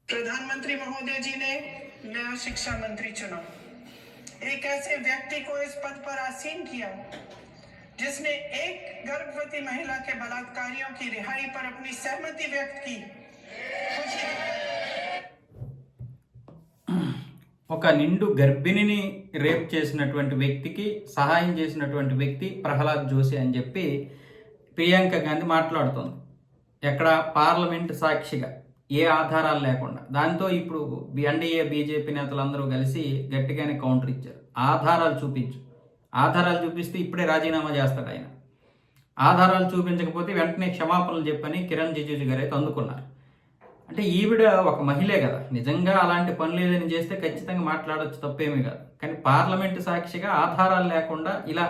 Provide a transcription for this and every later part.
प्रधानमंत्री महोदय जी ने नया शिक्षा मंत्री चुना। एक ऐसे व्यक्ति को इस पद पर आसीन किया जिसने एक गर्भवती महिला के बलात्कारियों की रिहाई पर अपनी सहमति व्यक्त की। ఒక నిండు గర్భిణిని రేప్ చేసినటువంటి వ్యక్తికి సహాయం చేసినటువంటి వ్యక్తి ప్రహ్లాద్ జోషి అని చెప్పి ప్రియాంక గాంధీ మాట్లాడుతోంది. ఎక్కడ పార్లమెంట్ సాక్షిగా ఏ ఆధారాలు లేకుండా. దాంతో ఇప్పుడు ఎన్డీఏ బీజేపీ నేతలందరూ కలిసి గట్టిగానే కౌంటర్ ఇచ్చారు. ఆధారాలు చూపించు, ఆధారాలు చూపిస్తే ఇప్పుడే రాజీనామా చేస్తాడు ఆయన. ఆధారాలు చూపించకపోతే వెంటనే క్షమాపణలు చెప్పని కిరణ్ రిజిజు గారు అయితే అందుకున్నారు. అంటే ఈవిడ ఒక మహిళే కదా, నిజంగా అలాంటి పనులు ఏదైనా చేస్తే ఖచ్చితంగా మాట్లాడొచ్చు, తప్పేమీ కాదు. కానీ పార్లమెంటు సాక్షిగా ఆధారాలు లేకుండా ఇలా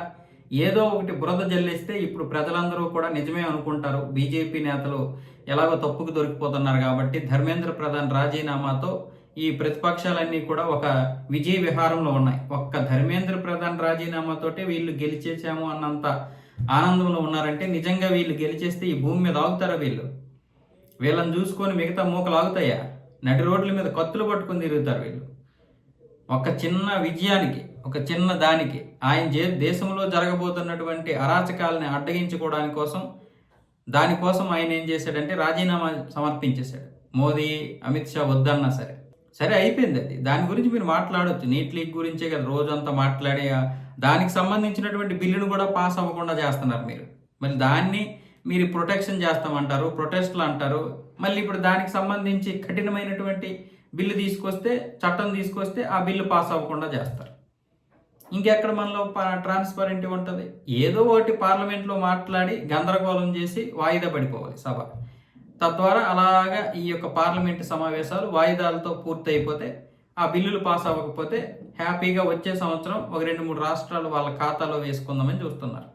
ఏదో ఒకటి బురద జల్లేస్తే ఇప్పుడు ప్రజలందరూ కూడా నిజమే అనుకుంటారు. బీజేపీ నేతలు ఎలాగో తప్పుకు దొరికిపోతున్నారు కాబట్టి ధర్మేంద్ర ప్రధాన్ రాజీనామాతో ఈ ప్రతిపక్షాలన్నీ కూడా ఒక విజయ విహారంలో ఉన్నాయి. ఒక్క ధర్మేంద్ర ప్రధాన్ రాజీనామాతోటే వీళ్ళు గెలిచేసాము అన్నంత ఆనందంలో ఉన్నారంటే నిజంగా వీళ్ళు గెలిచేస్తే ఈ భూమి మీద ఆగుతారా? వీళ్ళని చూసుకొని మిగతా మూకలు ఆగుతాయా? నడి రోడ్ల మీద కత్తులు పట్టుకొని తిరుగుతారు వీళ్ళు. ఒక చిన్న విజయానికి, ఒక చిన్న దానికి ఆయన దేశంలో జరగబోతున్నటువంటి అరాచకాలని అడ్డగించుకోవడానికి కోసం, దానికోసం ఆయన ఏం చేశాడంటే రాజీనామా సమర్పించేశాడు. మోదీ, అమిత్ షా వద్దన్నా సరే అయిపోయింది అది. దాని గురించి మీరు మాట్లాడవచ్చు. నీట్ లీగ్ గురించే కదా రోజంతా మాట్లాడే, దానికి సంబంధించినటువంటి బిల్లును కూడా పాస్ అవ్వకుండా చేస్తున్నారు మీరు. మళ్ళీ దాన్ని మీరు ప్రొటెక్షన్ చేస్తామంటారు, ప్రొటెస్ట్లు అంటారు. మళ్ళీ ఇప్పుడు దానికి సంబంధించి కఠినమైనటువంటి బిల్లు తీసుకొస్తే, చట్టం తీసుకొస్తే ఆ బిల్లు పాస్ అవ్వకుండా చేస్తారు. ఇంకెక్కడ మనలో ట్రాన్స్పరెంట్ ఉంటుంది? ఏదో ఒకటి పార్లమెంట్లో మాట్లాడి గందరగోళం చేసి వాయిదా పడిపోవాలి సభ. తద్వారా అలాగా ఈ యొక్క పార్లమెంటు సమావేశాలు వాయిదాలతో పూర్తయిపోతే, ఆ బిల్లులు పాస్ అవ్వకపోతే హ్యాపీగా వచ్చే సంవత్సరం ఒక 2-3 రాష్ట్రాలు వాళ్ళ ఖాతాలో వేసుకుందామని చూస్తున్నారు.